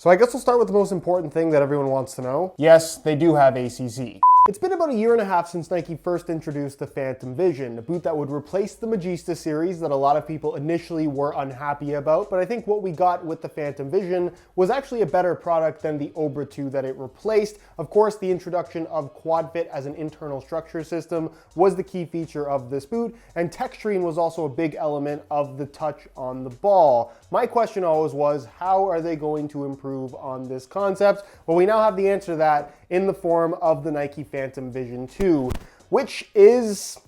So I guess we'll start with the most important thing that everyone wants to know. Yes, they do have ACC. It's been about a year and a half since Nike first introduced the Phantom Vision, a boot that would replace the Magista series that a lot of people initially were unhappy about, but I think what we got with the Phantom Vision was actually a better product than the Obra 2 that it replaced. Of course, the introduction of Quadfit as an internal structure system was the key feature of this boot, and texturing was also a big element of the touch on the ball. My question always was, how are they going to improve on this concept? Well, we now have the answer to that in the form of the Nike Phantom Vision 2, which is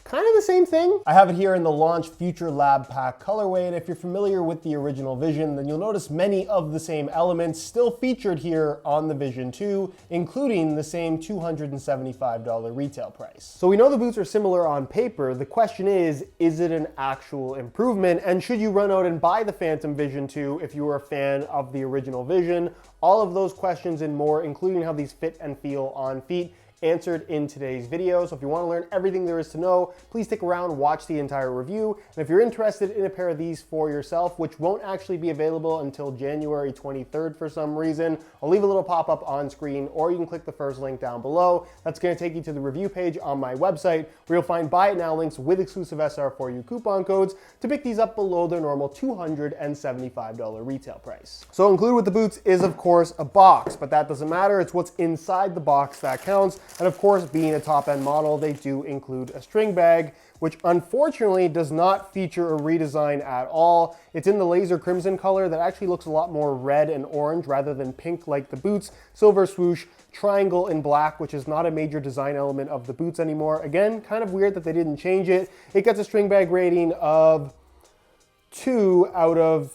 kind of the same thing. I have it here in the Launch Future Lab Pack colorway, and if you're familiar with the original Vision, then you'll notice many of the same elements still featured here on the Vision 2, including the same $275 retail price. So we know the boots are similar on paper. The question is it an actual improvement? And should you run out and buy the Phantom Vision 2 if you were a fan of the original Vision? All of those questions and more, including how these fit and feel on feet, answered in today's video. So if you want to learn everything there is to know, please stick around, watch the entire review. And if you're interested in a pair of these for yourself, which won't actually be available until January 23rd for some reason, I'll leave a little pop-up on screen, or you can click the first link down below. That's going to take you to the review page on my website, where you'll find buy it now links with exclusive SR4U coupon codes to pick these up below their normal $275 retail price. So included with the boots is, of course, a box, but that doesn't matter. It's what's inside the box that counts. And of course, being a top-end model, they do include a string bag, which unfortunately does not feature a redesign at all. It's in the laser crimson color that actually looks a lot more red and orange rather than pink like the boots. Silver swoosh, triangle in black, which is not a major design element of the boots anymore. Again, kind of weird that they didn't change it. It gets a string bag rating of 2 out of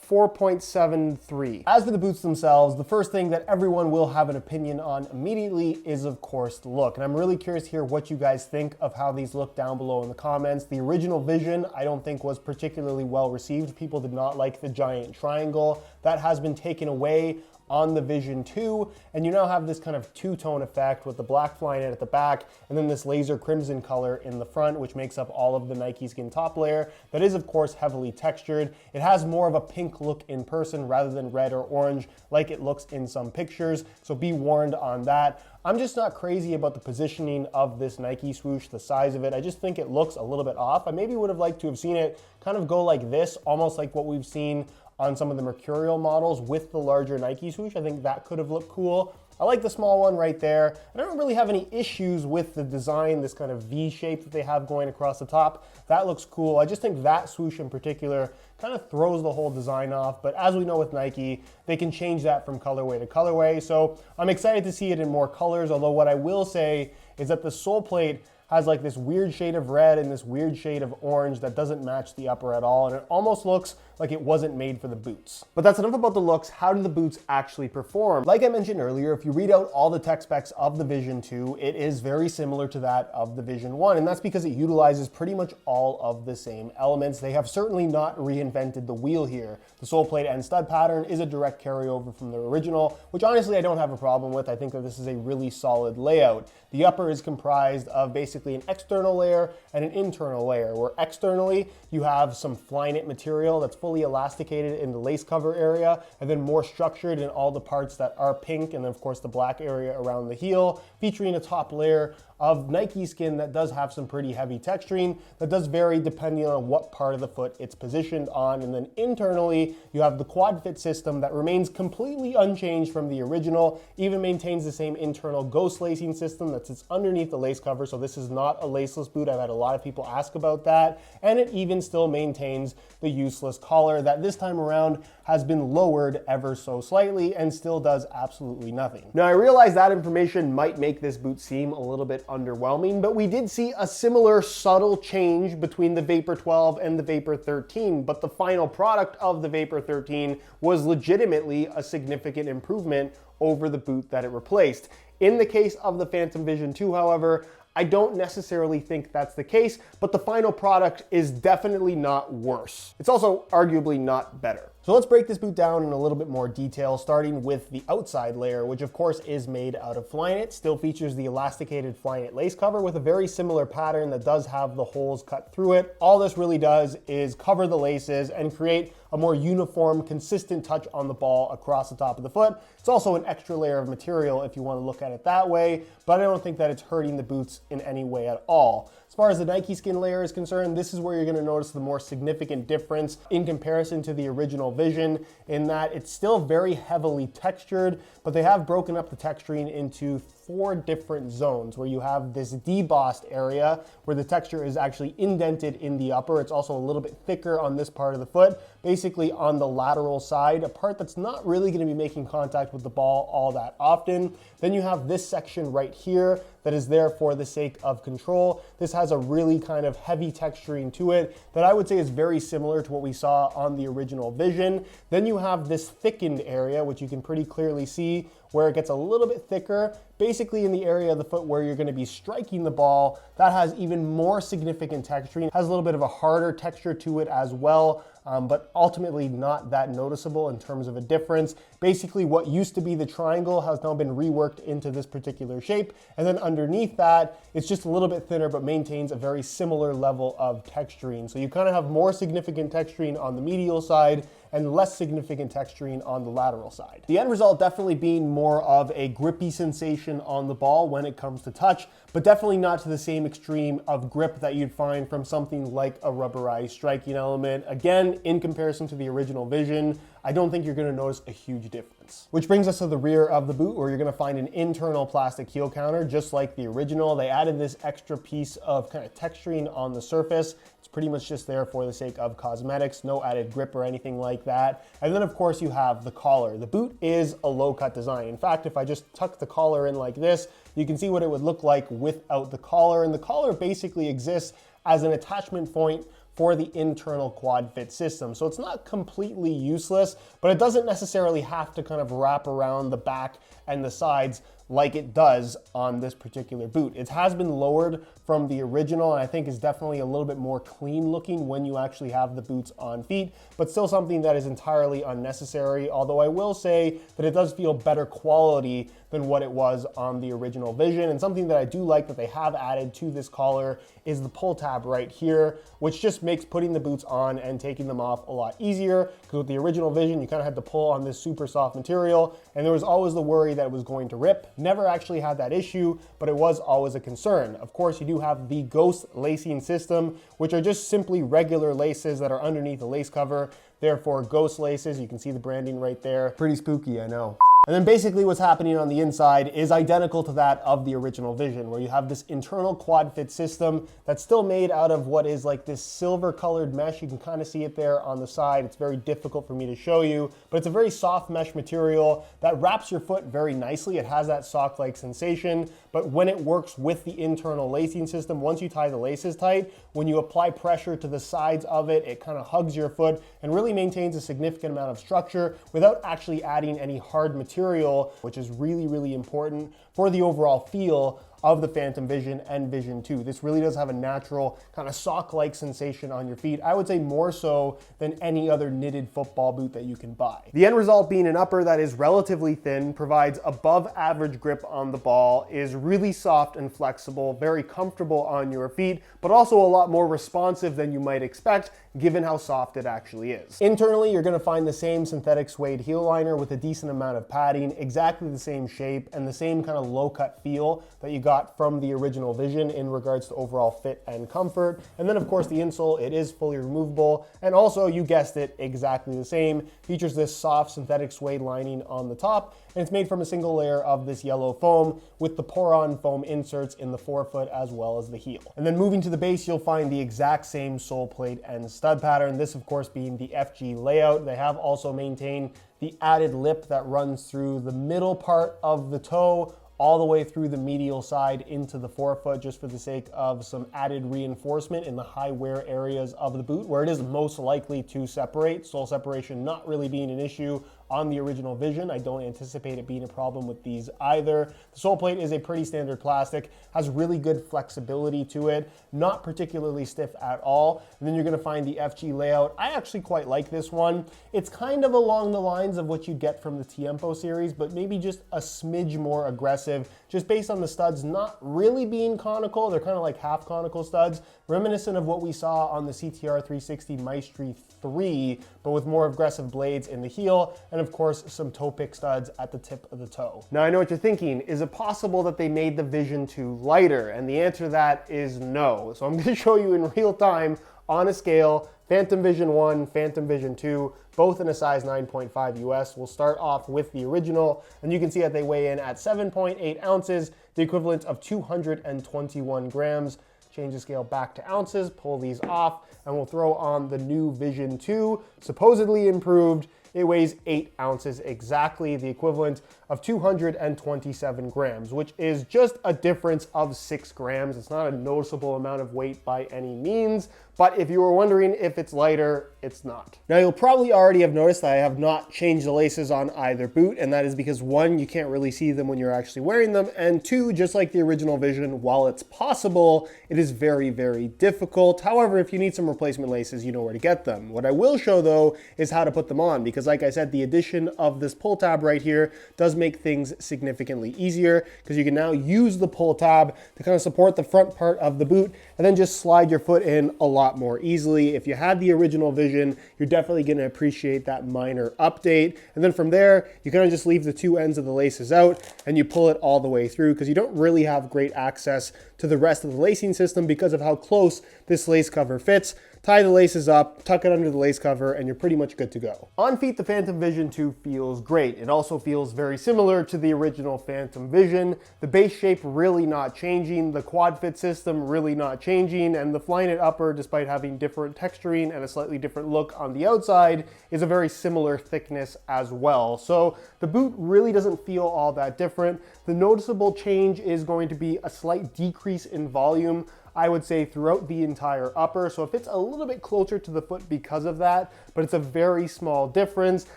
4.73. As for the boots themselves, the first thing that everyone will have an opinion on immediately is, of course, the look. And I'm really curious to hear what you guys think of how these look down below in the comments. The original Vision, I don't think, was particularly well received. People did not like the giant triangle. That has been taken away on the Vision 2, and you now have this kind of two-tone effect with the black Flyknit at the back and then this laser crimson color in the front, which makes up all of the Nike Skin top layer. That is, of course, heavily textured. It has more of a pink look in person rather than red or orange like it looks in some pictures, so be warned on that. I'm just not crazy about the positioning of this Nike swoosh, the size of it. I just think it looks a little bit off. I maybe would have liked to have seen it kind of go like this, almost like what we've seen on some of the Mercurial models with the larger Nike swoosh. I think that could have looked cool. I like the small one right there. I don't really have any issues with the design, this kind of V shape that they have going across the top. That looks cool. I just think that swoosh in particular kind of throws the whole design off. But as we know with Nike, they can change that from colorway to colorway. So I'm excited to see it in more colors. Although what I will say is that the sole plate has like this weird shade of red and this weird shade of orange that doesn't match the upper at all, and it almost looks like it wasn't made for the boots. But that's enough about the looks. How do the boots actually perform? Like I mentioned earlier, if you read out all the tech specs of the Vision 2, it is very similar to that of the Vision 1, and that's because it utilizes pretty much all of the same elements. They have certainly not reinvented the wheel here. The sole plate and stud pattern is a direct carryover from the original, which honestly I don't have a problem with. I think that this is a really solid layout. The upper is comprised of basically an external layer and an internal layer, where externally you have some Flyknit material that's fully elasticated in the lace cover area, and then more structured in all the parts that are pink, and then of course the black area around the heel, featuring a top layer of Nike Skin that does have some pretty heavy texturing that does vary depending on what part of the foot it's positioned on. And then internally, you have the Quadfit system that remains completely unchanged from the original, even maintains the same internal ghost lacing system that sits underneath the lace cover. So this is not a laceless boot. I've had a lot of people ask about that. And it even still maintains the useless collar that this time around has been lowered ever so slightly and still does absolutely nothing. Now I realize that information might make this boot seem a little bit underwhelming, but we did see a similar subtle change between the Vapor 12 and the Vapor 13, but the final product of the Vapor 13 was legitimately a significant improvement over the boot that it replaced. In the case of the Phantom Vision 2, however, I don't necessarily think that's the case, but the final product is definitely not worse. It's also arguably not better. So let's break this boot down in a little bit more detail, starting with the outside layer, which of course is made out of Flyknit. Still features the elasticated Flyknit lace cover with a very similar pattern that does have the holes cut through it. All this really does is cover the laces and create a more uniform, consistent touch on the ball across the top of the foot. It's also an extra layer of material if you want to look at it that way, but I don't think that it's hurting the boots in any way at all. As far as the Nike Skin layer is concerned, this is where you're going to notice the more significant difference in comparison to the original Vision, in that it's still very heavily textured, but they have broken up the texturing into 4 different zones, where you have this debossed area where the texture is actually indented in the upper. It's also a little bit thicker on this part of the foot, basically on the lateral side, a part that's not really going to be making contact with the ball all that often. Then you have this section right here that is there for the sake of control. This has a really kind of heavy texturing to it that I would say is very similar to what we saw on the original Vision. Then you have this thickened area, which you can pretty clearly see, where it gets a little bit thicker, basically in the area of the foot where you're going to be striking the ball. That has even more significant texturing, has a little bit of a harder texture to it as well, but ultimately not that noticeable in terms of a difference. Basically what used to be the triangle has now been reworked into this particular shape, and then underneath that it's just a little bit thinner but maintains a very similar level of texturing. So you kind of have more significant texturing on the medial side and less significant texturing on the lateral side. The end result definitely being more of a grippy sensation on the ball when it comes to touch, but definitely not to the same extreme of grip that you'd find from something like a rubberized striking element. Again, in comparison to the original Vision, I don't think you're going to notice a huge difference. Which brings us to the rear of the boot, where you're going to find an internal plastic heel counter, just like the original. They added this extra piece of kind of texturing on the surface. It's pretty much just there for the sake of cosmetics, no added grip or anything like that. And then of course you have the collar. The boot is a low cut design. In fact, if I just tuck the collar in like this, you can see what it would look like without the collar. And the collar basically exists as an attachment point for the internal Quadfit system. So it's not completely useless, but it doesn't necessarily have to kind of wrap around the back and the sides like it does on this particular boot. It has been lowered from the original, and I think is definitely a little bit more clean looking when you actually have the boots on feet, but still something that is entirely unnecessary. Although I will say that it does feel better quality than what it was on the original Vision. And something that I do like that they have added to this collar is the pull tab right here, which just makes putting the boots on and taking them off a lot easier. Because with the original Vision, you kind of had to pull on this super soft material, and there was always the worry that it was going to rip. Never actually had that issue, but it was always a concern. Of course, you do have the Ghost lacing system, which are just simply regular laces that are underneath the lace cover. Therefore, Ghost laces. You can see the branding right there. Pretty spooky, I know. And then basically what's happening on the inside is identical to that of the original Vision, where you have this internal Quadfit system that's still made out of what is like this silver colored mesh. You can kind of see it there on the side. It's very difficult for me to show you, but it's a very soft mesh material that wraps your foot very nicely. It has that sock-like sensation, but when it works with the internal lacing system, once you tie the laces tight, when you apply pressure to the sides of it, it kind of hugs your foot and really maintains a significant amount of structure without actually adding any hard material, which is really, really important for the overall feel of the Phantom Vision and Vision 2. This really does have a natural kind of sock-like sensation on your feet. I would say more so than any other knitted football boot that you can buy. The end result being an upper that is relatively thin, provides above average grip on the ball, is really soft and flexible, very comfortable on your feet, but also a lot more responsive than you might expect given how soft it actually is. Internally, you're going to find the same synthetic suede heel liner with a decent amount of padding, exactly the same shape, and the same kind of low-cut feel that you got from the original Vision in regards to overall fit and comfort. And then of course the insole, it is fully removable, and also, you guessed it, exactly the same. Features this soft synthetic suede lining on the top, and it's made from a single layer of this yellow foam with the pour-on foam inserts in the forefoot as well as the heel. And then moving to the base, you'll find the exact same sole plate and stud pattern, this of course being the FG layout. They have also maintained the added lip that runs through the middle part of the toe all the way through the medial side into the forefoot, just for the sake of some added reinforcement in the high wear areas of the boot where it is most likely to separate. Sole separation not really being an issue on the original Vision. I don't anticipate it being a problem with these either. The sole plate is a pretty standard plastic, has really good flexibility to it, not particularly stiff at all. And then you're going to find the FG layout. I actually quite like this one. It's kind of along the lines of what you get from the Tiempo series, but maybe just a smidge more aggressive, just based on the studs not really being conical. They're kind of like half conical studs. reminiscent of what we saw on the CTR 360 Maestri 3, but with more aggressive blades in the heel, and of course some toe pick studs at the tip of the toe. Now I know what you're thinking, is it possible that they made the Vision 2 lighter? And the answer to that is no. So I'm going to show you in real time on a scale, Phantom Vision 1, Phantom Vision 2, both in a size 9.5 US. We'll start off with the original, and you can see that they weigh in at 7.8 ounces, the equivalent of 221 grams. Change the scale back to ounces, pull these off, and we'll throw on the new Vision 2, supposedly improved. It weighs 8 ounces exactly, the equivalent of 227 grams, which is just a difference of 6 grams. It's not a noticeable amount of weight by any means, but if you were wondering if it's lighter, it's not. Now you'll probably already have noticed that I have not changed the laces on either boot, and that is because 1, you can't really see them when you're actually wearing them, and 2, just like the original Vision, while it's possible, it is very, very difficult. However, if you need some replacement laces, you know where to get them. What I will show though is how to put them on, because like I said, the addition of this pull tab right here does make things significantly easier, because you can now use the pull tab to kind of support the front part of the boot and then just slide your foot in a lot more easily. If you had the original Vision, you're definitely going to appreciate that minor update. And then from there, you kind of just leave the 2 ends of the laces out and you pull it all the way through, because you don't really have great access to the rest of the lacing system because of how close this lace cover fits. Tie the laces up, tuck it under the lace cover, and you're pretty much good to go. On feet, the Phantom Vision 2 feels great. It also feels very similar to the original Phantom Vision. The base shape really not changing, the Quadfit system really not changing, and the Flyknit upper, despite having different texturing and a slightly different look on the outside, is a very similar thickness as well. So the boot really doesn't feel all that different. The noticeable change is going to be a slight decrease in volume, I would say, throughout the entire upper. So it fits a little bit closer to the foot because of that, but it's a very small difference.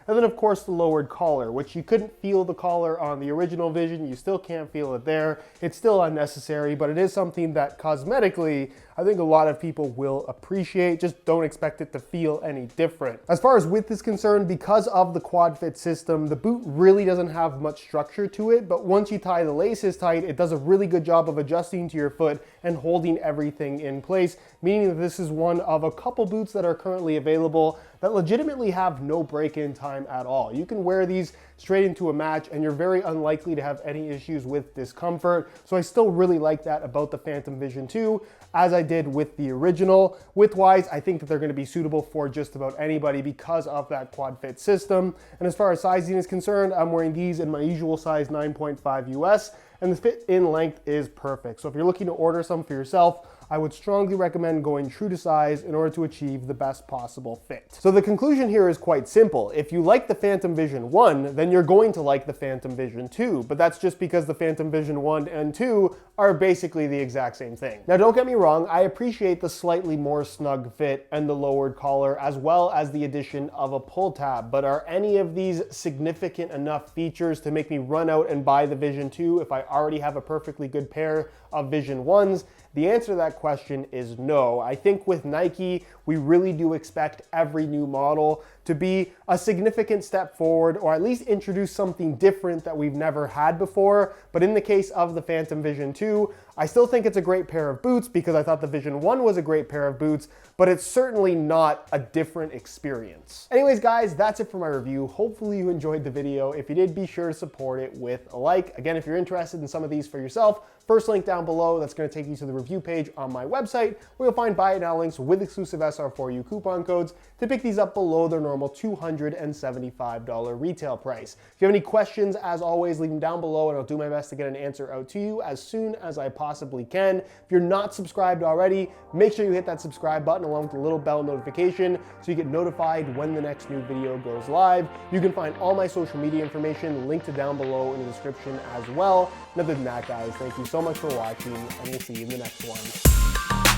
And then of course the lowered collar, which you couldn't feel the collar on the original Vision. You still can't feel it there. It's still unnecessary, but it is something that cosmetically, I think a lot of people will appreciate. Just don't expect it to feel any different. As far as width is concerned, because of the Quadfit system, the boot really doesn't have much structure to it, but once you tie the laces tight, it does a really good job of adjusting to your foot and holding everything in place, meaning that this is one of a couple boots that are currently available that legitimately have no break-in time at all. You can wear these straight into a match and you're very unlikely to have any issues with discomfort. So I still really like that about the Phantom Vision 2, as I did with the original. Width-wise, I think that they're gonna be suitable for just about anybody because of that Quadfit system. And as far as sizing is concerned, I'm wearing these in my usual size 9.5 US, and the fit in length is perfect. So if you're looking to order some for yourself, I would strongly recommend going true to size in order to achieve the best possible fit. So the conclusion here is quite simple. If you like the Phantom Vision 1, then you're going to like the Phantom Vision 2, but that's just because the Phantom Vision 1 and 2 are basically the exact same thing. Now don't get me wrong, I appreciate the slightly more snug fit and the lowered collar, as well as the addition of a pull tab, but are any of these significant enough features to make me run out and buy the Vision 2 if I already have a perfectly good pair of Vision 1s? The answer to that question is no. I think with Nike, we really do expect every new model to be a significant step forward, or at least introduce something different that we've never had before. But in the case of the Phantom Vision 2, I still think it's a great pair of boots because I thought the Vision 1 was a great pair of boots, but it's certainly not a different experience. Anyways, guys, that's it for my review. Hopefully you enjoyed the video. If you did, be sure to support it with a like. Again, if you're interested in some of these for yourself, first link down below, that's gonna take you to the review page on my website, where you'll find buy it now links with exclusive SR4U coupon codes to pick these up below their normal $275 retail price. If you have any questions, as always, leave them down below and I'll do my best to get an answer out to you as soon as I possibly can. If you're not subscribed already, make sure you hit that subscribe button along with the little bell notification so you get notified when the next new video goes live. You can find all my social media information linked down below in the description as well. And other than that, guys, thank you so much for watching, and we'll see you in the next one.